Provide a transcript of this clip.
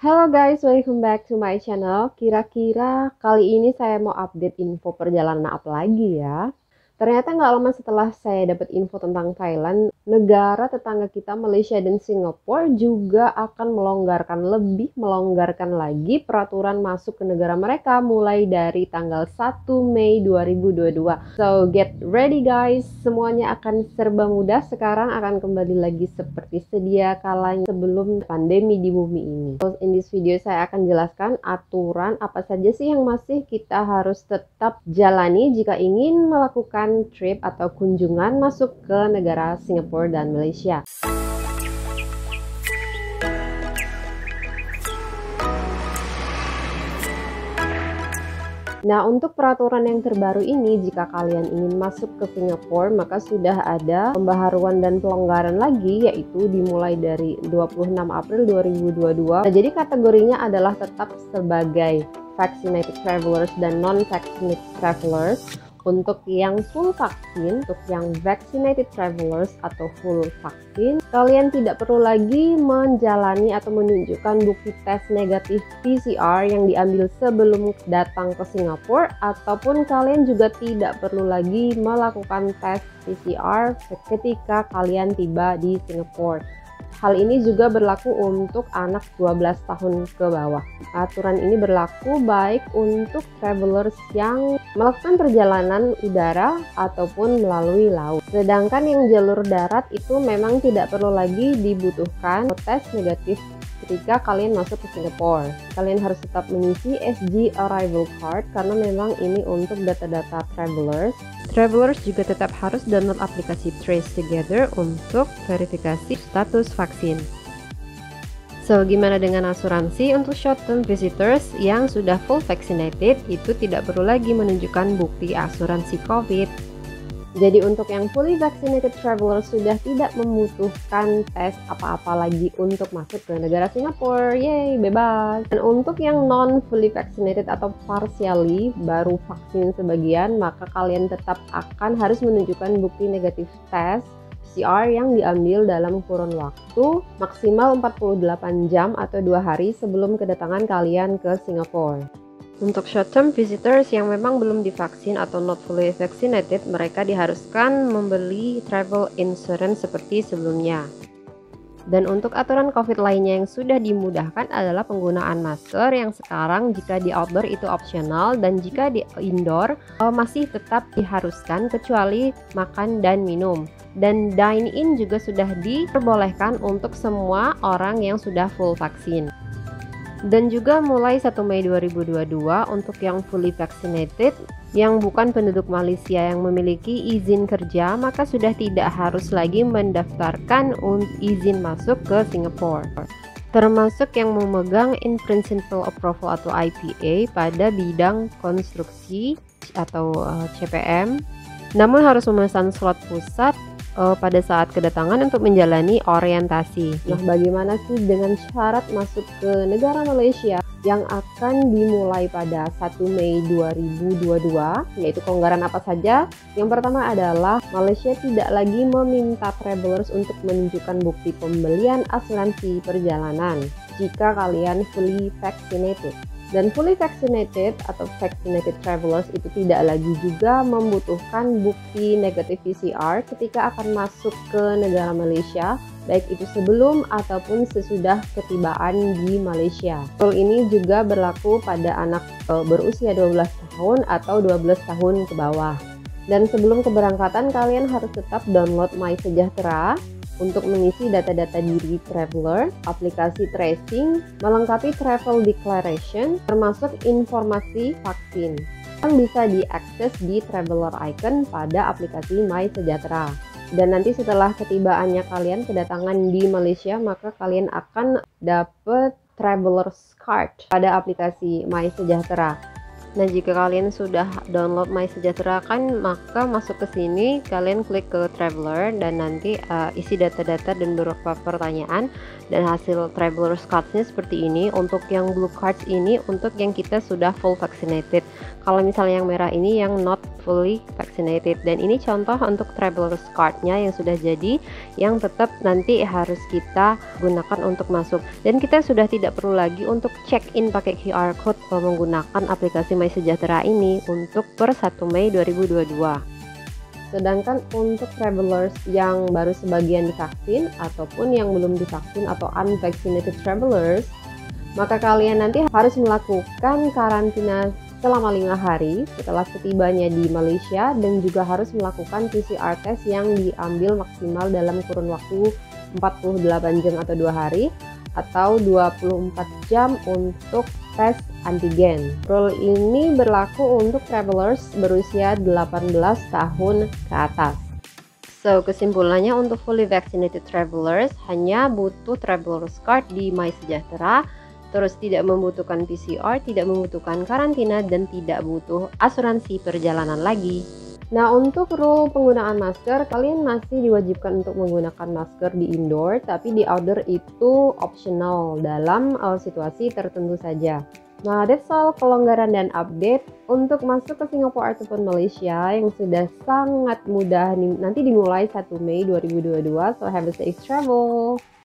Halo guys, welcome back to my channel. Kira-kira kali ini saya mau update info perjalanan apa lagi ya? Ternyata nggak lama setelah saya dapat info tentang Thailand, negara tetangga kita Malaysia dan Singapura juga akan lebih melonggarkan lagi peraturan masuk ke negara mereka mulai dari tanggal 1 Mei 2022. So get ready guys, semuanya akan serba mudah, sekarang akan kembali lagi seperti sedia kala sebelum pandemi di bumi ini. So in this video saya akan jelaskan aturan apa saja sih yang masih kita harus tetap jalani jika ingin melakukan trip atau kunjungan masuk ke negara Singapura dan Malaysia. Nah, untuk peraturan yang terbaru ini, jika kalian ingin masuk ke Singapura, maka sudah ada pembaharuan dan pelonggaran lagi, yaitu dimulai dari 26 April 2022. Nah, jadi kategorinya adalah tetap sebagai vaccinated travelers dan non-vaccinated travelers. Untuk yang full vaksin, untuk yang vaccinated travelers atau full vaksin, kalian tidak perlu lagi menjalani atau menunjukkan bukti tes negatif PCR yang diambil sebelum datang ke Singapura, ataupun kalian juga tidak perlu lagi melakukan tes PCR ketika kalian tiba di Singapura. Hal ini juga berlaku untuk anak 12 tahun ke bawah. Aturan ini berlaku baik untuk travelers yang melakukan perjalanan udara ataupun melalui laut. Sedangkan yang jalur darat itu memang tidak perlu lagi dibutuhkan tes negatif ketika kalian masuk ke Singapura. Kalian harus tetap mengisi SG Arrival Card karena memang ini untuk data-data travelers. Travelers juga tetap harus download aplikasi Trace Together untuk verifikasi status vaksin. So, gimana dengan asuransi? Untuk short-term visitors yang sudah full vaccinated, itu tidak perlu lagi menunjukkan bukti asuransi COVID. Jadi untuk yang fully vaccinated traveler sudah tidak membutuhkan tes apa-apa lagi untuk masuk ke negara Singapura. Yeay, bebas. Dan untuk yang non-fully vaccinated atau partially baru vaksin sebagian, maka kalian tetap akan harus menunjukkan bukti negatif tes PCR yang diambil dalam kurun waktu maksimal 48 jam atau 2 hari sebelum kedatangan kalian ke Singapura. Untuk short-term visitors yang memang belum divaksin atau not fully vaccinated, mereka diharuskan membeli travel insurance seperti sebelumnya. Dan untuk aturan COVID lainnya yang sudah dimudahkan adalah penggunaan masker yang sekarang jika di outdoor itu opsional dan jika di indoor masih tetap diharuskan kecuali makan dan minum. Dan dine-in juga sudah diperbolehkan untuk semua orang yang sudah full vaksin. Dan juga mulai 1 Mei 2022 untuk yang fully vaccinated yang bukan penduduk Malaysia yang memiliki izin kerja, maka sudah tidak harus lagi mendaftarkan izin masuk ke Singapura. Termasuk yang memegang In Principle Approval atau IPA pada bidang konstruksi atau CPM, namun harus memesan slot pusat pada saat kedatangan untuk menjalani orientasi. Nah, bagaimana sih dengan syarat masuk ke negara Malaysia yang akan dimulai pada 1 Mei 2022, yaitu kelonggaran apa saja? Yang pertama adalah Malaysia tidak lagi meminta travelers untuk menunjukkan bukti pembelian asuransi perjalanan jika kalian fully vaccinated. Dan fully vaccinated atau vaccinated travelers itu tidak lagi juga membutuhkan bukti negatif PCR ketika akan masuk ke negara Malaysia, baik itu sebelum ataupun sesudah ketibaan di Malaysia. Hal ini juga berlaku pada anak berusia 12 tahun atau 12 tahun ke bawah. Dan sebelum keberangkatan kalian harus tetap download MySejahtera untuk mengisi data-data diri traveler, aplikasi tracing, melengkapi travel declaration, termasuk informasi vaksin yang bisa diakses di traveler icon pada aplikasi MySejahtera. Dan nanti setelah ketibaannya kalian kedatangan di Malaysia, maka kalian akan dapat traveler's card pada aplikasi MySejahtera. Nah, jika kalian sudah download MySejahtera kan, maka masuk ke sini, kalian klik ke Traveler dan nanti isi data-data dan beberapa pertanyaan dan hasil Traveler's Cards-nya seperti ini. Untuk yang Blue Cards ini untuk yang kita sudah full vaccinated. Kalau misalnya yang merah ini yang not fully vaccinated, dan ini contoh untuk traveler's card-nya yang sudah jadi, yang tetap nanti harus kita gunakan untuk masuk, dan kita sudah tidak perlu lagi untuk check in pakai QR code menggunakan aplikasi My Sejahtera ini untuk per 1 Mei 2022. Sedangkan untuk travelers yang baru sebagian divaksin ataupun yang belum divaksin atau unvaccinated travelers, maka kalian nanti harus melakukan karantina selama 5 hari setelah setibanya di Malaysia, dan juga harus melakukan PCR test yang diambil maksimal dalam kurun waktu 48 jam atau 2 hari atau 24 jam untuk tes antigen. Rule ini berlaku untuk travelers berusia 18 tahun ke atas. So, kesimpulannya untuk fully vaccinated travelers hanya butuh traveler's card di My Sejahtera, terus tidak membutuhkan PCR, tidak membutuhkan karantina, dan tidak butuh asuransi perjalanan lagi. Nah, untuk rule penggunaan masker, kalian masih diwajibkan untuk menggunakan masker di indoor, tapi di outdoor itu optional dalam situasi tertentu saja. Nah, that's all pelonggaran dan update untuk masuk ke Singapura ataupun Malaysia yang sudah sangat mudah, nanti dimulai 1 Mei 2022. So, have a safe travel!